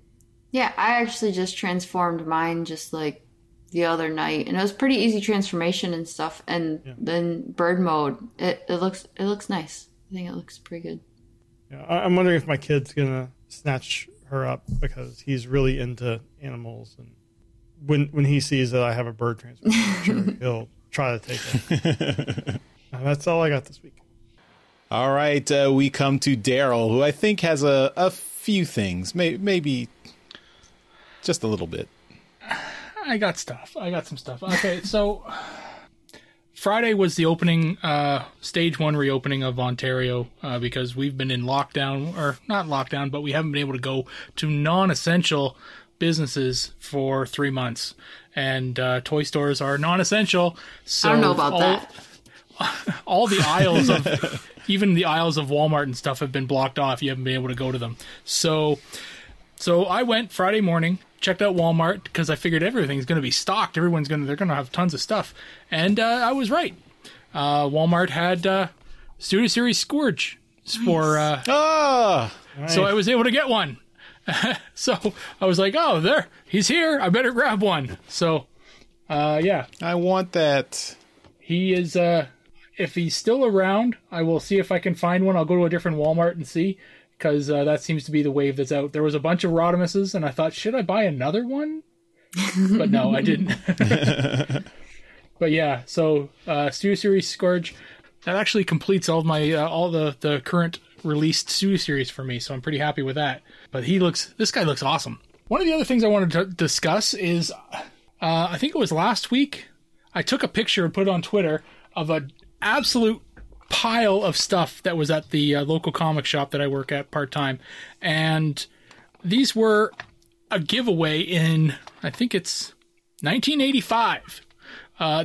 Speaker 4: Yeah, I actually just transformed mine just like the other night, and it was pretty easy transformation and stuff. And then bird mode, it looks nice. I think it looks pretty good.
Speaker 3: Yeah, I'm wondering if my kid's gonna snatch her up because he's really into animals, and when he sees that I have a bird transformer, I'm sure he'll try to take it. That's all I got this week.
Speaker 2: All right, we come to Daryl, who I think has a few things, maybe just a little bit.
Speaker 5: I got some stuff. Okay, so Friday was the opening, stage 1 reopening of Ontario, because we've been in lockdown, or not lockdown, but we haven't been able to go to non-essential businesses for 3 months. And toy stores are non-essential. So
Speaker 4: I don't know about that.
Speaker 5: All the aisles of, even the aisles of Walmart and stuff have been blocked off. You haven't been able to go to them. So I went Friday morning, checked out Walmart because I figured everything's going to be stocked. They're going to have tons of stuff. And I was right. Walmart had Studio Series Scourge for...
Speaker 3: Nice.
Speaker 5: So I was able to get one. So I was like, oh, there, he's here. I better grab one. So, yeah.
Speaker 2: I want that.
Speaker 5: He is... if he's still around, I will see if I can find one. I'll go to a different Walmart and see. Because that seems to be the wave that's out. There was a bunch of Rodimuses, and I thought, should I buy another one? But no, I didn't. But yeah, so Studio Series Scourge, that actually completes all of my all the current released Studio Series for me, so I'm pretty happy with that. But this guy looks awesome. One of the other things I wanted to discuss is, I think it was last week, I took a picture and put it on Twitter of an absolute pile of stuff that was at the local comic shop that I work at part-time, and these were a giveaway in, I think it's 1985.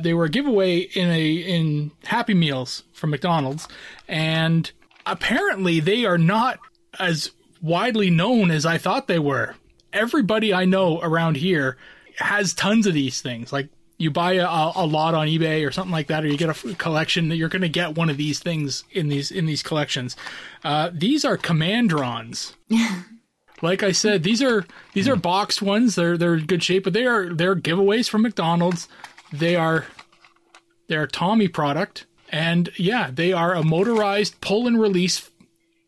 Speaker 5: They were a giveaway in Happy Meals from McDonald's, and apparently they are not as widely known as I thought they were. Everybody I know around here has tons of these things. Like, you buy a lot on eBay or something like that, or you get a collection, that you're going to get one of these things in these collections. These are Commandrons. Like I said, these are boxed ones. They're in good shape, but they're giveaways from McDonald's. They're Tommy product, and yeah, they are a motorized pull and release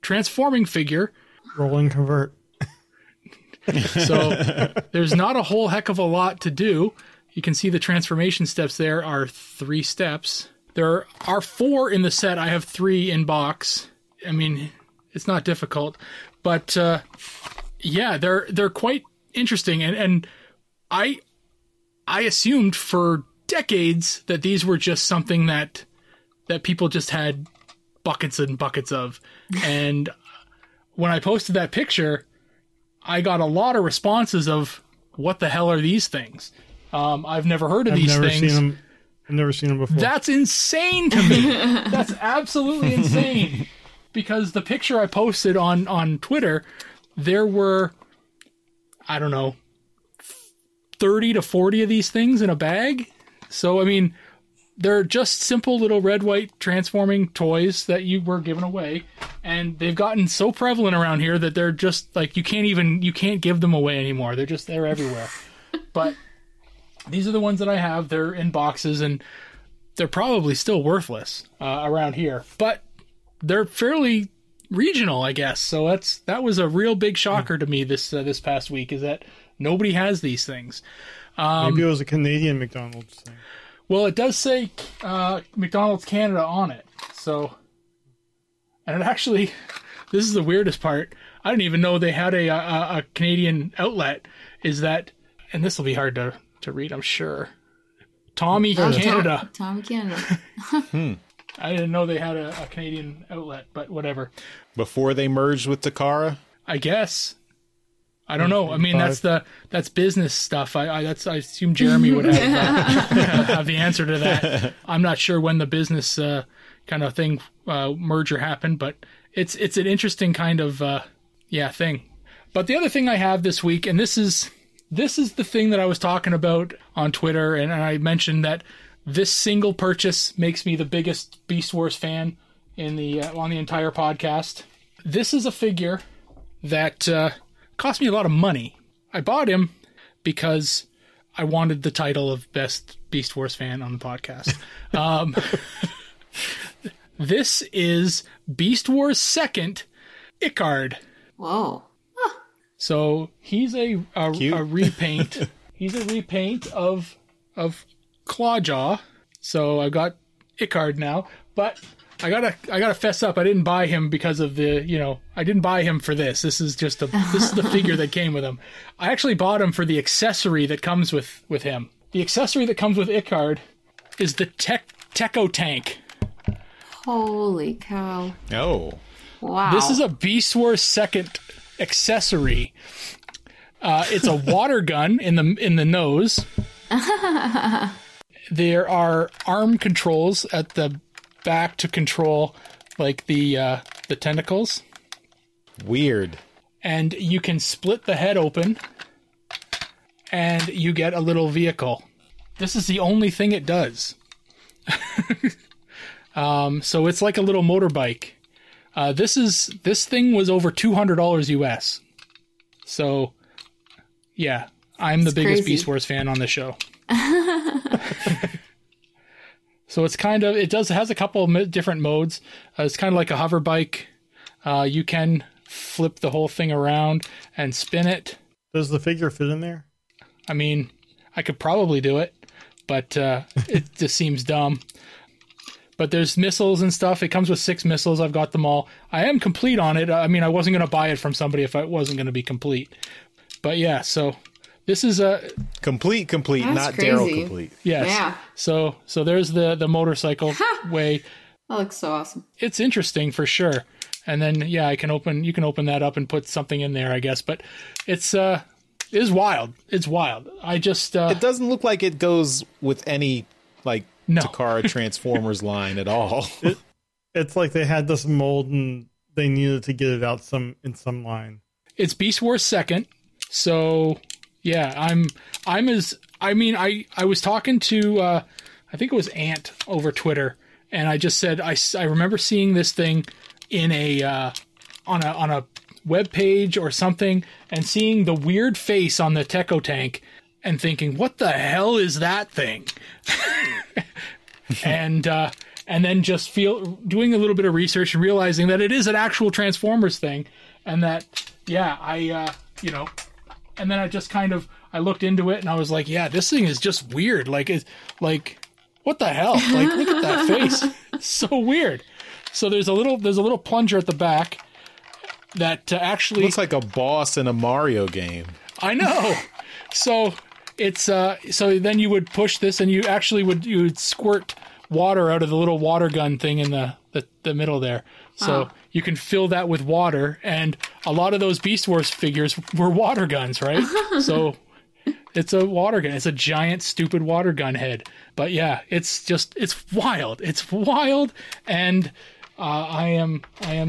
Speaker 5: transforming figure.
Speaker 3: Roll and convert.
Speaker 5: So there's not a whole heck of a lot to do. You can see the transformation steps there are 3 steps. There are 4 in the set. I have 3 in box. I mean, it's not difficult. But, yeah, they're quite interesting. And I assumed for decades that these were just something that people just had buckets and buckets of. And when I posted that picture, I got a lot of responses of, what the hell are these things? I've never heard of these things.
Speaker 3: I've never seen them before.
Speaker 5: That's insane to me. That's absolutely insane. Because the picture I posted on Twitter, there were, I don't know, 30 to 40 of these things in a bag. So, I mean, they're just simple little red, white transforming toys that you were giving away. And they've gotten so prevalent around here that they're just like, you can't give them away anymore. They're everywhere. But these are the ones that I have. They're in boxes, and they're probably still worthless around here. But they're fairly regional, I guess. So that was a real big shocker to me this past week, is that nobody has these things.
Speaker 3: Maybe it was a Canadian McDonald's thing.
Speaker 5: Well, it does say McDonald's Canada on it. So, and it actually, this is the weirdest part. I didn't even know they had a Canadian outlet. Is that, and this will be hard to read, I'm sure. Tommy Canada.
Speaker 4: Tommy Canada.
Speaker 5: I didn't know they had a Canadian outlet, but whatever.
Speaker 2: Before they merged with Takara?
Speaker 5: I guess. I don't know. I mean, that's business stuff. I assume Jeremy would have the answer to that. I'm not sure when the business kind of thing merger happened, but it's an interesting kind of thing. But the other thing I have this week, and this is the thing that I was talking about on Twitter, and I mentioned that this single purchase makes me the biggest Beast Wars fan on the entire podcast. This is a figure that cost me a lot of money. I bought him because I wanted the title of best Beast Wars fan on the podcast. This is Beast Wars second, Ickard.
Speaker 4: Whoa.
Speaker 5: So he's a repaint. He's a repaint of Clawjaw. So I've got Ickard now, but I gotta fess up. I didn't buy him because of I didn't buy him for this. This is the figure that came with him. I actually bought him for the accessory that comes with him. The accessory that comes with Ickard is the Techo tank.
Speaker 4: Holy cow.
Speaker 2: Oh.
Speaker 4: Wow.
Speaker 5: This is a Beast Wars second accessory. It's a water gun in the nose. There are arm controls at the back to control like the tentacles.
Speaker 2: Weird.
Speaker 5: And you can split the head open and you get a little vehicle. This is the only thing it does. So it's like a little motorbike. This thing was over $200 US. So yeah, I'm the biggest Beast Wars fan on the show. So it's it has a couple of different modes. It's kind of like a hover bike. You can flip the whole thing around and spin it.
Speaker 3: Does the figure fit in there?
Speaker 5: I mean, I could probably do it, but it just seems dumb. But there's missiles and stuff. It comes with 6 missiles. I've got them all. I am complete on it. I mean, I wasn't going to buy it from somebody if it wasn't going to be complete. But yeah, so this is a
Speaker 2: complete,
Speaker 4: That's
Speaker 2: not
Speaker 4: crazy.
Speaker 2: Daryl complete.
Speaker 5: yes.
Speaker 4: Yeah.
Speaker 5: So there's the motorcycle way.
Speaker 4: That looks so awesome.
Speaker 5: It's interesting for sure. And then you can open that up and put something in there, I guess. But it's wild. It's wild. I just
Speaker 2: It doesn't look like it goes with any
Speaker 5: no.
Speaker 2: Takara Transformers line at all.
Speaker 3: It's like they had this mold and they needed to get it out in some line.
Speaker 5: It's Beast Wars second. So yeah, I was talking to I think it was Ant over Twitter, and I just said I remember seeing this thing in on a web page or something, and seeing the weird face on the Techo tank and thinking, what the hell is that thing? and then just doing a little bit of research and realizing that it is an actual Transformers thing, and that and then I just I looked into it and I was like, yeah, this thing is just weird. What the hell? Look at that face. It's so weird. So there's a little plunger at the back that actually
Speaker 2: looks like a boss in a Mario game.
Speaker 5: I know. So it's so then you would push this and you would squirt water out of the little water gun thing in the middle there. So you can fill that with water, and a lot of those Beast Wars figures were water guns, right? So it's a water gun. It's a giant, stupid water gun head. But yeah, it's wild. It's wild, and I am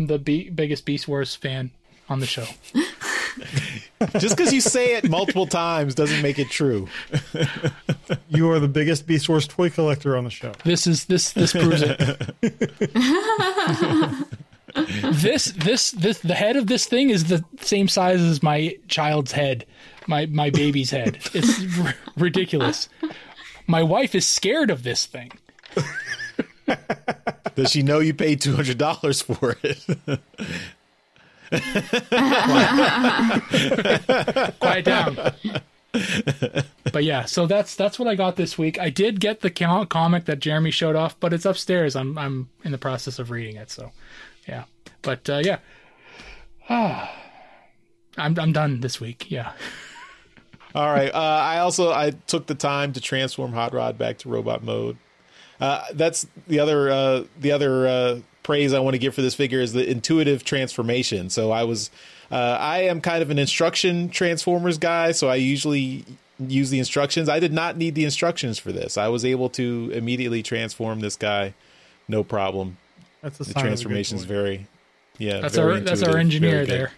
Speaker 5: the biggest Beast Wars fan on the show.
Speaker 2: Just because you say it multiple times doesn't make it true.
Speaker 3: You are the biggest Beast Wars toy collector on the show.
Speaker 5: This proves it. The head of this thing is the same size as my child's head, my baby's head. It's ridiculous. My wife is scared of this thing.
Speaker 2: Does she know you paid $200 for it?
Speaker 5: Quiet down. But yeah, so that's what I got this week. I did get the comic that Jeremy showed off, but it's upstairs. I'm in the process of reading it, so yeah. But yeah, I'm done this week. Yeah.
Speaker 2: All right. I took the time to transform Hot Rod back to robot mode. That's the other praise I want to give for this figure is the intuitive transformation. So I am kind of an instruction Transformers guy, so I usually use the instructions. I did not need the instructions for this. I was able to immediately transform this guy, no problem.
Speaker 3: That's a
Speaker 2: the
Speaker 3: sign
Speaker 2: transformation is very,
Speaker 5: that's
Speaker 2: very
Speaker 5: our engineer there.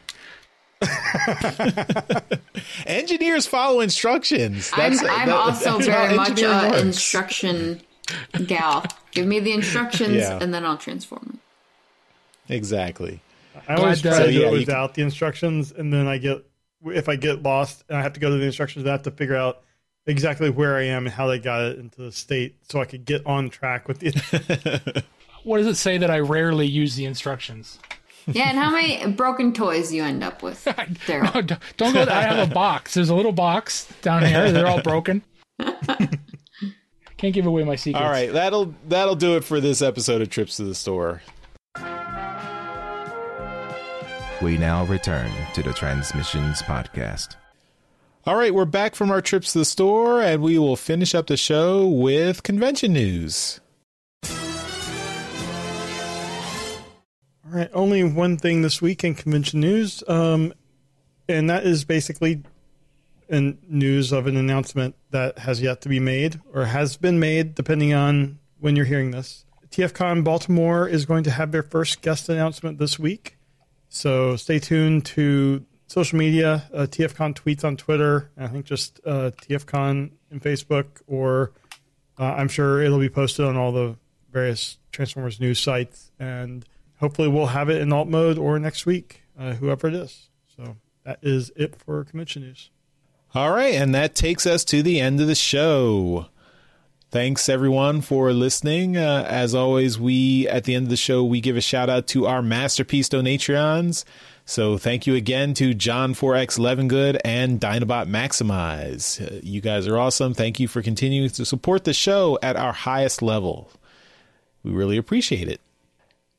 Speaker 2: Engineers follow instructions.
Speaker 4: I'm also very much an
Speaker 2: works.
Speaker 4: instruction gal. Give me the instructions,
Speaker 2: Yeah.
Speaker 4: and then I'll transform it.
Speaker 2: Exactly.
Speaker 3: I always
Speaker 5: Glad
Speaker 3: try
Speaker 5: that-
Speaker 3: to do
Speaker 2: yeah,
Speaker 3: it
Speaker 2: you
Speaker 3: without the instructions, and then if I get lost and I have to go to the instructions, I have to figure out exactly where I am and how they got it into the state so I could get on track with it.
Speaker 5: What does it say that I rarely use the instructions?
Speaker 4: Yeah, and how many broken toys you end up with, Daryl?
Speaker 5: No, don't go. I have a box. There's a little box down here. They're all broken. Can't give away my secrets.
Speaker 2: All right, that'll do it for this episode of Trips to the Store.
Speaker 6: We now return to the Transmissions Podcast.
Speaker 2: All right, we're back from our trips to the store, and we will finish up the show with convention news.
Speaker 3: All right, only one thing this week in convention news, and that is basically news of an announcement that has yet to be made, or has been made, depending on when you're hearing this. TFCon Baltimore is going to have their first guest announcement this week, so stay tuned to social media, TFCon tweets on Twitter, I think just TFCon in Facebook, or I'm sure it'll be posted on all the various Transformers news sites, and hopefully we'll have it in alt mode or next week, whoever it is. So that is it for convention news.
Speaker 2: All right, and that takes us to the end of the show. Thanks, everyone, for listening. As always, at the end of the show, we give a shout-out to our Masterpiece Donatrons. So thank you again to John 4X Levengood and Dinobot Maximize. You guys are awesome. Thank you for continuing to support the show at our highest level. We really appreciate it.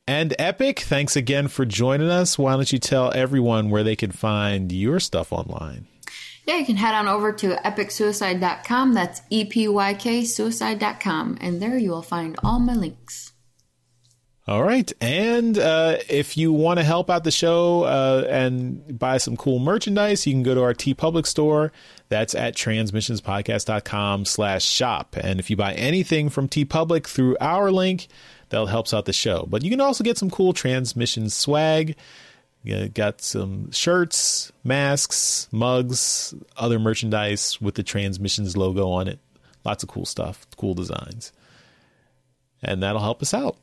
Speaker 2: And Epic, thanks again for joining us. Why don't you tell everyone where they can find your stuff online?
Speaker 4: Yeah, you can head on over to epicsuicide.com. That's EPYK suicide.com. And there you will find all my links.
Speaker 2: All right. And if you want to help out the show and buy some cool merchandise, you can go to our TeePublic store. That's at transmissionspodcast.com/shop. And if you buy anything from TeePublic through our link, that helps out the show. But you can also get some cool Transmission swag. You got some shirts, masks, mugs, other merchandise with the Transmissions logo on it. Lots of cool stuff, cool designs. And that'll help us out.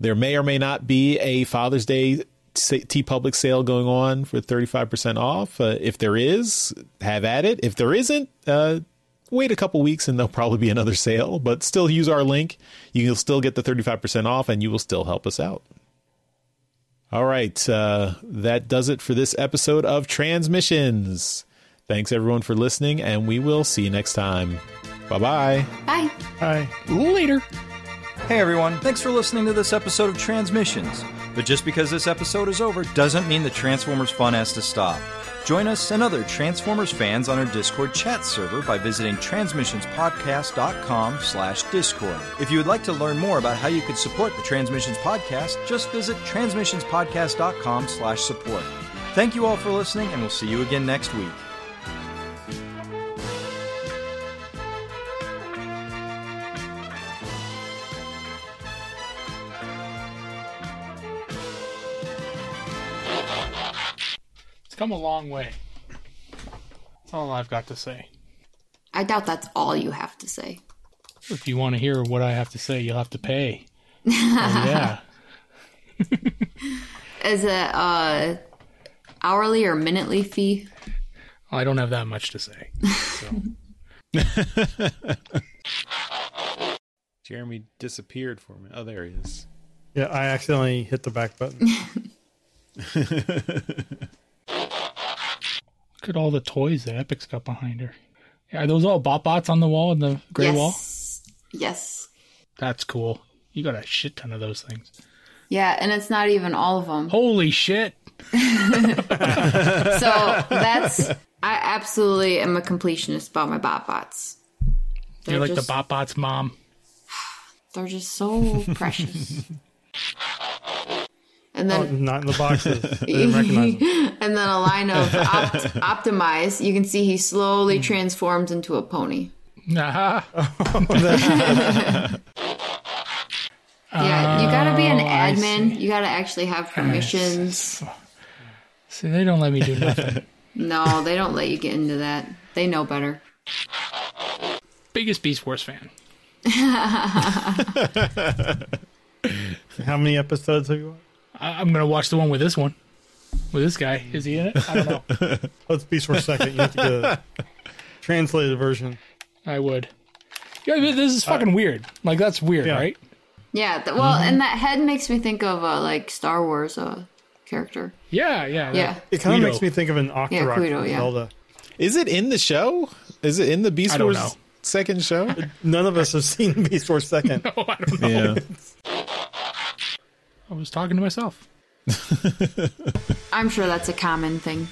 Speaker 2: There may or may not be a Father's Day TeePublic sale going on for 35% off. If there is, have at it. If there isn't, wait a couple weeks and there'll probably be another sale. But still use our link. You will still get the 35% off and you will still help us out. All right. That does it for this episode of Transmissions. Thanks, everyone, for listening, and we will see you next time. Bye-bye.
Speaker 4: Bye.
Speaker 3: Bye.
Speaker 5: Later.
Speaker 1: Hey everyone, thanks for listening to this episode of Transmissions. But just because this episode is over doesn't mean the Transformers fun has to stop. Join us and other Transformers fans on our Discord chat server by visiting transmissionspodcast.com/Discord. If you would like to learn more about how you could support the Transmissions Podcast, just visit transmissionspodcast.com/support. Thank you all for listening, and we'll see you again next week.
Speaker 5: It's come a long way. That's all I've got to say.
Speaker 4: I doubt that's all you have to say.
Speaker 5: If you want to hear what I have to say, you'll have to pay. Oh, yeah.
Speaker 4: Is it hourly or minutely fee?
Speaker 5: I don't have that much to say. So.
Speaker 2: Jeremy disappeared for me. Oh, there he is.
Speaker 3: Yeah, I accidentally hit the back button.
Speaker 5: Look at all the toys that Epic's got behind her. Are those all BotBots on the wall in the gray wall?
Speaker 4: Yes.
Speaker 5: That's cool. You got a shit ton of those things.
Speaker 4: Yeah, and it's not even all of them.
Speaker 5: Holy shit.
Speaker 4: So I absolutely am a completionist about my BotBots.
Speaker 5: You're like the BotBots mom.
Speaker 4: They're just so precious. And then
Speaker 3: not in the boxes. I didn't recognize them.
Speaker 4: And then a line of Optimize. You can see he slowly transforms into a pony.
Speaker 5: Yeah,
Speaker 4: you gotta be an admin. You gotta actually have permissions.
Speaker 5: See, they don't let me do nothing.
Speaker 4: No, they don't let you get into that. They know better.
Speaker 5: Biggest Beast Wars fan.
Speaker 3: How many episodes have you watched?
Speaker 5: I'm going to watch the one with this one. With this guy. Is he in it? I don't know.
Speaker 3: Let's be for a second. You have to get translated version.
Speaker 5: I would. Yeah, this is fucking weird. Like, that's weird,
Speaker 3: Yeah.
Speaker 5: right?
Speaker 4: Yeah, well, and that head makes me think of like Star Wars character.
Speaker 5: Yeah.
Speaker 4: Yeah.
Speaker 3: It kind of
Speaker 5: Guido.
Speaker 3: makes me think of an Octorok
Speaker 4: Guido,
Speaker 3: from
Speaker 4: yeah.
Speaker 3: Zelda.
Speaker 2: Is it in the show? Is it in the Beast
Speaker 5: I don't
Speaker 2: Wars
Speaker 5: know.
Speaker 2: second show?
Speaker 3: None of us have seen Beast Wars Second.
Speaker 5: Oh, I don't know.
Speaker 2: Yeah.
Speaker 5: I was talking to myself.
Speaker 4: I'm sure that's a common thing.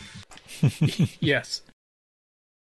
Speaker 5: Yes.